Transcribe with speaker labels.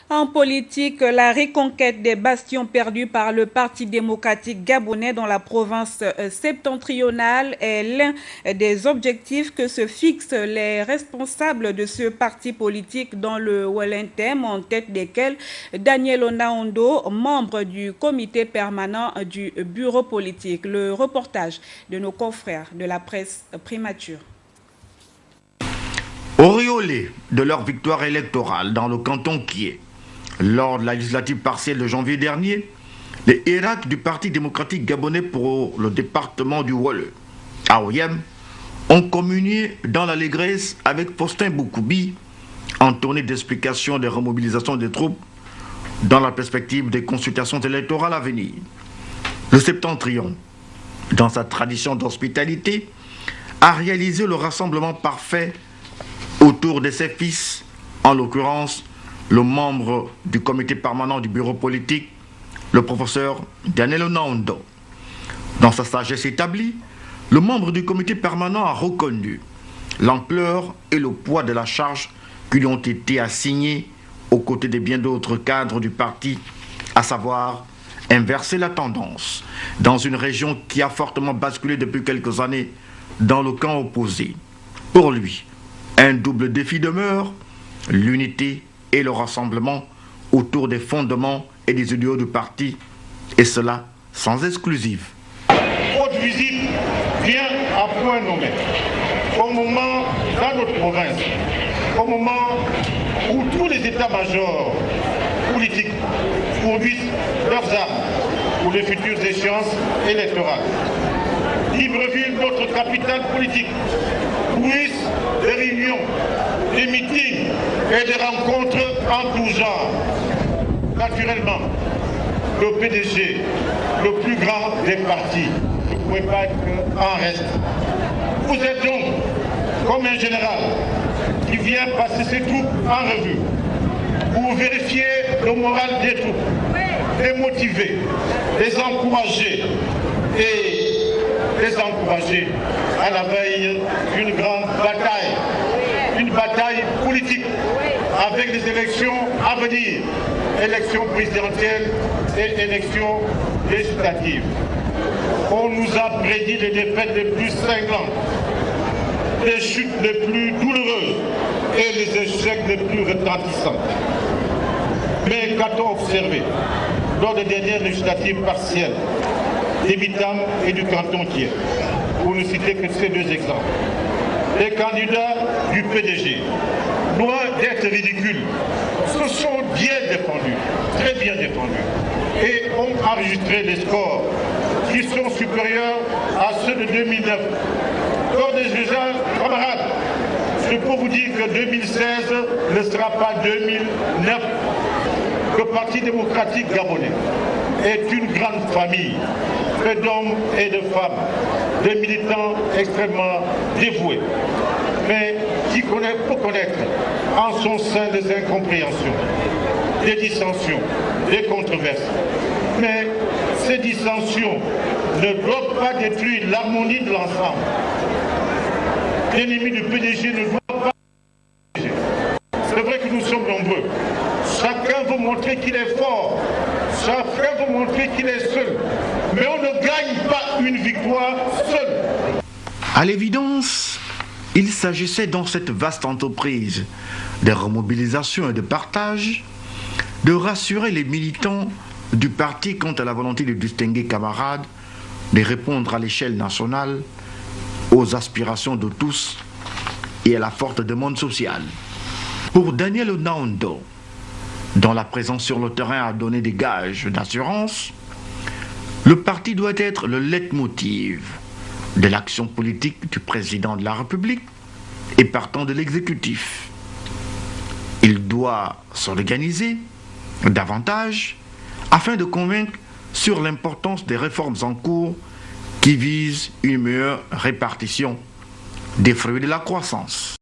Speaker 1: En politique, la reconquête des bastions perdus par le Parti démocratique gabonais dans la province septentrionale est l'un des objectifs que se fixent les responsables de ce parti politique dans le Wellington, en tête desquels Daniel Onaondo, membre du comité permanent du bureau politique. Le reportage de nos confrères de la presse Primature.
Speaker 2: Auréolés de leur victoire électorale dans le canton Kié, lors de la législative partielle de janvier dernier, les hiérarques du Parti démocratique gabonais pour le département du Wole, AOYM, ont communié dans l'allégresse avec Faustin Boukoubi en tournée d'explication des remobilisations des troupes dans la perspective des consultations électorales à venir. Le Septentrion, dans sa tradition d'hospitalité, a réalisé le rassemblement parfait autour de ses fils, en l'occurrence le membre du comité permanent du bureau politique, le professeur Daniel Onaondo. Dans sa sagesse établie, le membre du comité permanent a reconnu l'ampleur et le poids de la charge qui lui ont été assignés aux côtés de bien d'autres cadres du parti, à savoir inverser la tendance dans une région qui a fortement basculé depuis quelques années dans le camp opposé. Pour lui, un double défi demeure, l'unité et le rassemblement autour des fondements et des idéaux du parti, et cela sans exclusive.
Speaker 3: Votre visite vient à point nommé, au moment dans notre province, au moment où tous les états-majors politiques fournissent leurs armes pour les futures échéances électorales. Libreville, notre capitale politique, jouisse des réunions, des meetings et des rencontres en tout genre. Naturellement, le PDG, le plus grand des partis, ne pouvait pas être en reste. Vous êtes donc comme un général qui vient passer ses troupes en revue pour vérifier le moral des troupes, les motiver, les encourager à la veille d'une grande bataille, une bataille politique avec des élections à venir, élections présidentielles et élections législatives. On nous a prédit les défaites les plus cinglantes, les chutes les plus douloureuses et les échecs les plus retentissants. Mais qu'a-t-on observé lors des dernières législatives partielles des Bitam et du canton Kié, pour ne citer que ces deux exemples? Les candidats du PDG, loin d'être ridicules, se sont bien défendus, très bien défendus, et ont enregistré des scores qui sont supérieurs à ceux de 2009. Lors des jugeages, camarades, je peux vous dire que 2016 ne sera pas 2009. Le Parti démocratique gabonais est une grande famille, fait d'hommes et de femmes, des militants extrêmement dévoués, mais qui peut connaître en son sein des incompréhensions, des dissensions, des controverses. Mais ces dissensions ne doivent pas détruire l'harmonie de l'ensemble. L'ennemi du PDG ne doit pas... C'est vrai que nous sommes nombreux. Chacun veut montrer qu'il est fort. Chacun veut montrer qu'il est seul. Mais on ne gagne pas une victoire seul.
Speaker 2: À l'évidence, il s'agissait dans cette vaste entreprise de remobilisation et de partage de rassurer les militants du parti quant à la volonté de distinguer camarades, de répondre à l'échelle nationale aux aspirations de tous et à la forte demande sociale. Pour Daniel Onaondo, dont la présence sur le terrain a donné des gages d'assurance, le parti doit être le leitmotiv de l'action politique du président de la République et partant de l'exécutif. Il doit s'organiser davantage afin de convaincre sur l'importance des réformes en cours qui visent une meilleure répartition des fruits de la croissance.